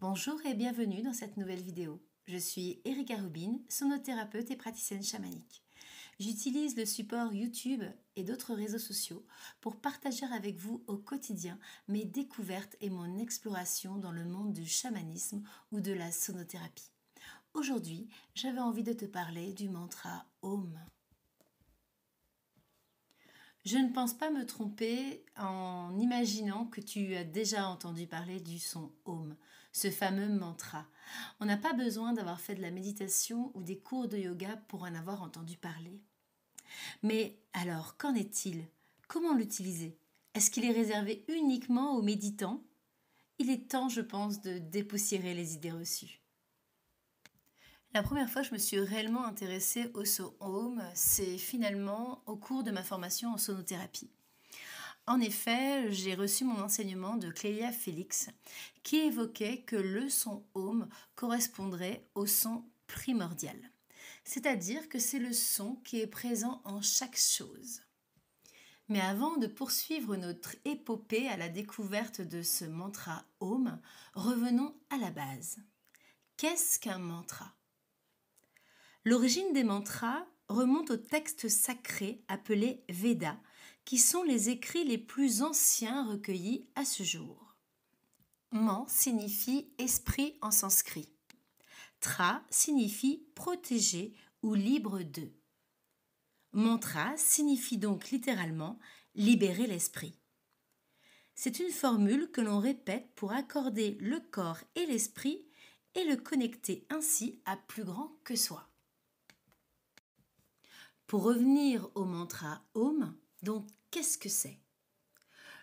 Bonjour et bienvenue dans cette nouvelle vidéo. Je suis Erika Rubin, sonothérapeute et praticienne chamanique. J'utilise le support YouTube et d'autres réseaux sociaux pour partager avec vous au quotidien mes découvertes et mon exploration dans le monde du chamanisme ou de la sonothérapie. Aujourd'hui, j'avais envie de te parler du mantra Om. Je ne pense pas me tromper en imaginant que tu as déjà entendu parler du son Om, ce fameux mantra. On n'a pas besoin d'avoir fait de la méditation ou des cours de yoga pour en avoir entendu parler. Mais alors, qu'en est-il? Comment l'utiliser? Est-ce qu'il est réservé uniquement aux méditants? Il est temps, je pense, de dépoussiérer les idées reçues. La première fois que je me suis réellement intéressée au son Om, c'est finalement au cours de ma formation en sonothérapie. En effet, j'ai reçu mon enseignement de Clélia Félix qui évoquait que le son Om correspondrait au son primordial. C'est-à-dire que c'est le son qui est présent en chaque chose. Mais avant de poursuivre notre épopée à la découverte de ce mantra Om, revenons à la base. Qu'est-ce qu'un mantra ? L'origine des mantras remonte aux textes sacrés appelés Védas, qui sont les écrits les plus anciens recueillis à ce jour. Man signifie esprit en sanskrit. Tra signifie protégé ou libre de. Mantra signifie donc littéralement libérer l'esprit. C'est une formule que l'on répète pour accorder le corps et l'esprit et le connecter ainsi à plus grand que soi. Pour revenir au mantra Om, donc qu'est-ce que c'est?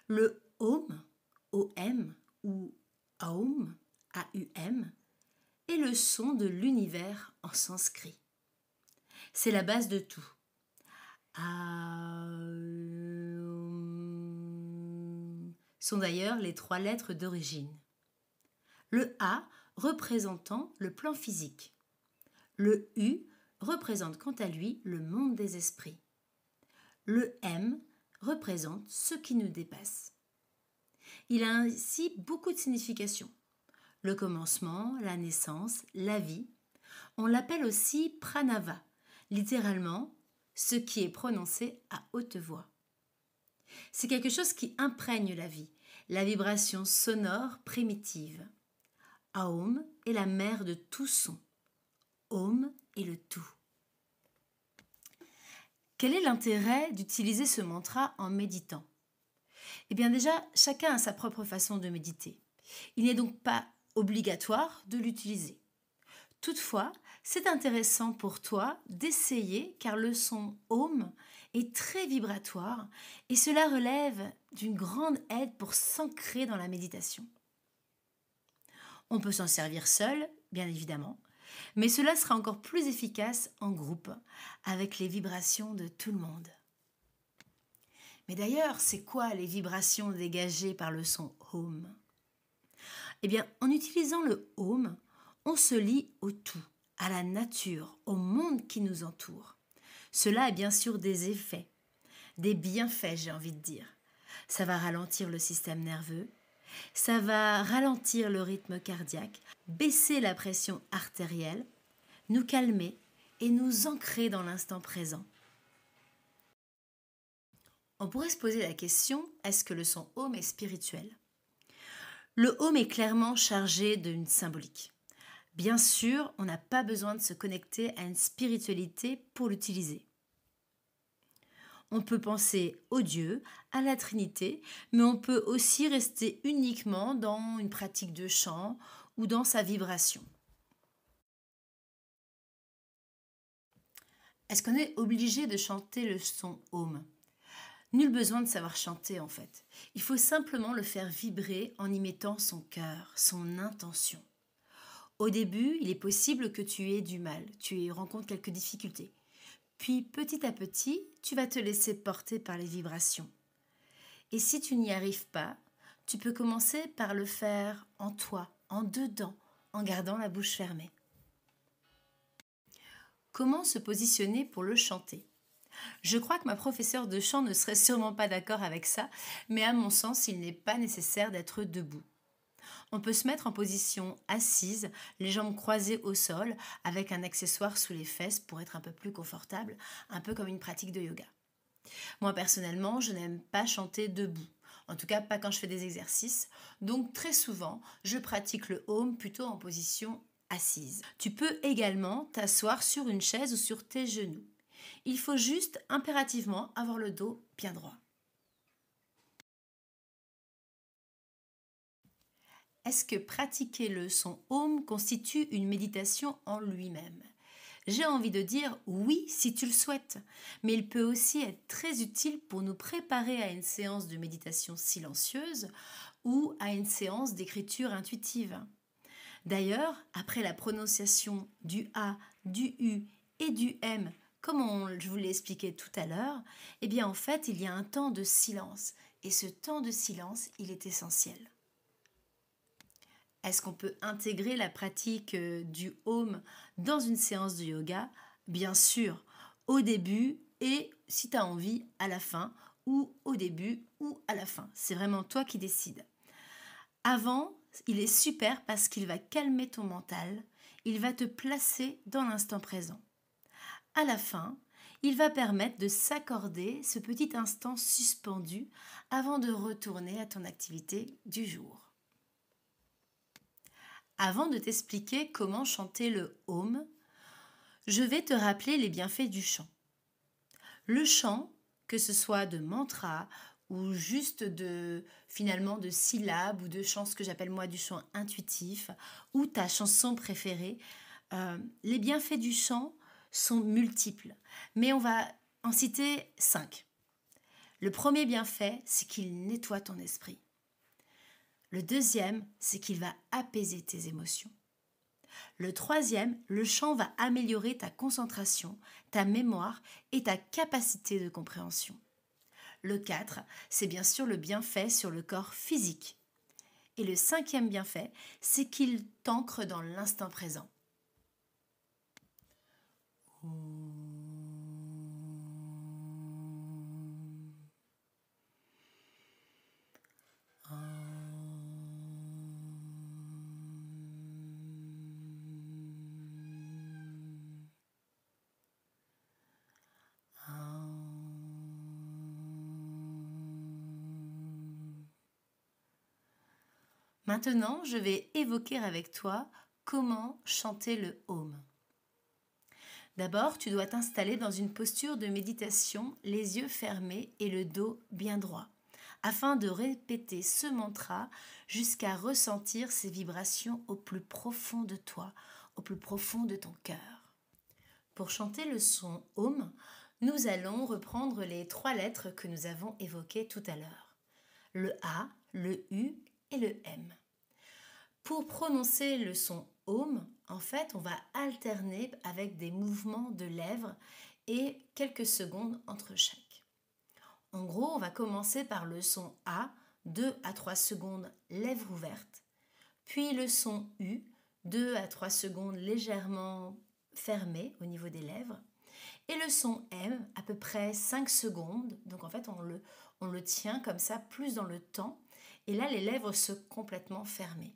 Le Om, O-M ou Aum, A-U-M, est le son de l'univers en sanskrit. C'est la base de tout. Aum sont d'ailleurs les 3 lettres d'origine. Le A représentant le plan physique. Le U représente quant à lui le monde des esprits. Le M représente ce qui nous dépasse. Il a ainsi beaucoup de significations. Le commencement, la naissance, la vie. On l'appelle aussi pranava, littéralement ce qui est prononcé à haute voix. C'est quelque chose qui imprègne la vie, la vibration sonore primitive. Aum est la mère de tout son. Om est le tout. Quel est l'intérêt d'utiliser ce mantra en méditant? Eh bien déjà, chacun a sa propre façon de méditer. Il n'est donc pas obligatoire de l'utiliser. Toutefois, c'est intéressant pour toi d'essayer car le son Om est très vibratoire et cela relève d'une grande aide pour s'ancrer dans la méditation. On peut s'en servir seul, bien évidemment, mais cela sera encore plus efficace en groupe, avec les vibrations de tout le monde. Mais d'ailleurs, c'est quoi les vibrations dégagées par le son Om? Eh bien, en utilisant le Om, on se lie au tout, à la nature, au monde qui nous entoure. Cela a bien sûr des effets, des bienfaits, j'ai envie de dire. Ça va ralentir le système nerveux, ça va ralentir le rythme cardiaque, baisser la pression artérielle, nous calmer et nous ancrer dans l'instant présent. On pourrait se poser la question, est-ce que le son Om est spirituel? Le Om est clairement chargé d'une symbolique. Bien sûr, on n'a pas besoin de se connecter à une spiritualité pour l'utiliser. On peut penser au Dieu, à la Trinité, mais on peut aussi rester uniquement dans une pratique de chant ou dans sa vibration. Est-ce qu'on est obligé de chanter le son Om? Nul besoin de savoir chanter en fait. Il faut simplement le faire vibrer en y mettant son cœur, son intention. Au début, il est possible que tu aies du mal, tu rencontres quelques difficultés. Puis petit à petit, tu vas te laisser porter par les vibrations. Et si tu n'y arrives pas, tu peux commencer par le faire en toi, en dedans, en gardant la bouche fermée. Comment se positionner pour le chanter ? Je crois que ma professeure de chant ne serait sûrement pas d'accord avec ça, mais à mon sens, il n'est pas nécessaire d'être debout. On peut se mettre en position assise, les jambes croisées au sol, avec un accessoire sous les fesses pour être un peu plus confortable, un peu comme une pratique de yoga. Moi personnellement, je n'aime pas chanter debout, en tout cas pas quand je fais des exercices, donc très souvent, je pratique le home plutôt en position assise. Tu peux également t'asseoir sur une chaise ou sur tes genoux. Il faut juste impérativement avoir le dos bien droit. Est-ce que pratiquer le son home constitue une méditation en lui-même ? J'ai envie de dire oui si tu le souhaites, mais il peut aussi être très utile pour nous préparer à une séance de méditation silencieuse ou à une séance d'écriture intuitive. D'ailleurs, après la prononciation du A, du U et du M, comme je vous l'ai expliqué tout à l'heure, eh bien en fait il y a un temps de silence et ce temps de silence il est essentiel. Est-ce qu'on peut intégrer la pratique du home dans une séance de yoga ? Bien sûr, au début et si tu as envie, à la fin, ou au début ou à la fin. C'est vraiment toi qui décides. Avant, il est super parce qu'il va calmer ton mental, il va te placer dans l'instant présent. À la fin, il va permettre de s'accorder ce petit instant suspendu avant de retourner à ton activité du jour. Avant de t'expliquer comment chanter le home, je vais te rappeler les bienfaits du chant. Le chant, que ce soit de mantra ou juste finalement de syllabes ou de chants, ce que j'appelle moi du chant intuitif, ou ta chanson préférée, les bienfaits du chant sont multiples, mais on va en citer 5. Le premier bienfait, c'est qu'il nettoie ton esprit. Le deuxième, c'est qu'il va apaiser tes émotions. Le troisième, le chant va améliorer ta concentration, ta mémoire et ta capacité de compréhension. Le 4, c'est bien sûr le bienfait sur le corps physique. Et le cinquième bienfait, c'est qu'il t'ancre dans l'instant présent. Maintenant, je vais évoquer avec toi comment chanter le home. D'abord, tu dois t'installer dans une posture de méditation, les yeux fermés et le dos bien droit, afin de répéter ce mantra jusqu'à ressentir ces vibrations au plus profond de toi, au plus profond de ton cœur. Pour chanter le son home, nous allons reprendre les 3 lettres que nous avons évoquées tout à l'heure. Le A, le U et le M. Pour prononcer le son home, en fait, on va alterner avec des mouvements de lèvres et quelques secondes entre chaque. En gros, on va commencer par le son A, 2 à 3 secondes lèvres ouvertes, puis le son U, 2 à 3 secondes légèrement fermées au niveau des lèvres, et le son M, à peu près 5 secondes, donc en fait on le tient comme ça plus dans le temps, et là les lèvres sont complètement fermées.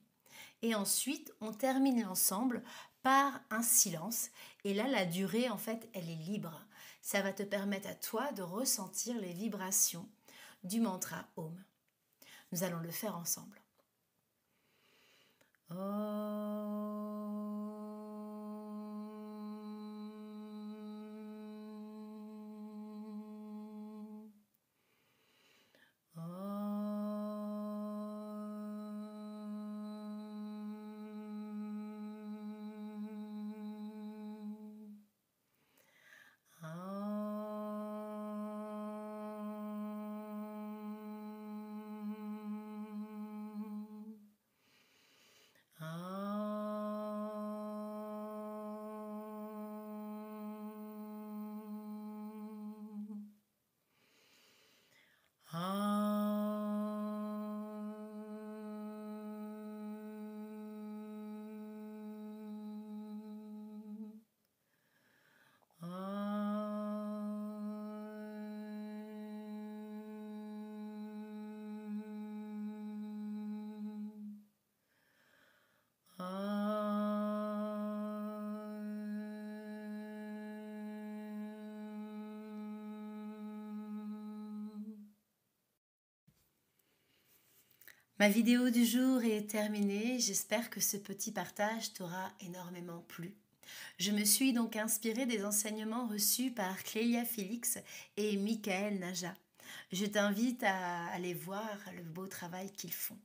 Et ensuite, on termine l'ensemble par un silence. Et là, la durée, en fait, elle est libre. Ça va te permettre à toi de ressentir les vibrations du mantra Om. Nous allons le faire ensemble. Ma vidéo du jour est terminée, j'espère que ce petit partage t'aura énormément plu. Je me suis donc inspirée des enseignements reçus par Clélia Félix et Michael Naja. Je t'invite à aller voir le beau travail qu'ils font.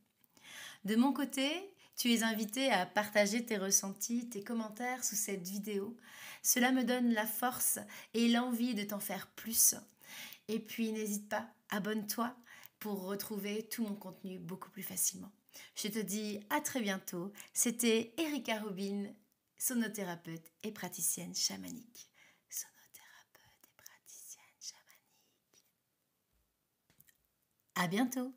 De mon côté, tu es invité à partager tes ressentis, tes commentaires sous cette vidéo. Cela me donne la force et l'envie de t'en faire plus. Et puis n'hésite pas, abonne-toi pour retrouver tout mon contenu beaucoup plus facilement. Je te dis à très bientôt. C'était Erika Robin, sonothérapeute et praticienne chamanique. Sonothérapeute et praticienne chamanique. À bientôt.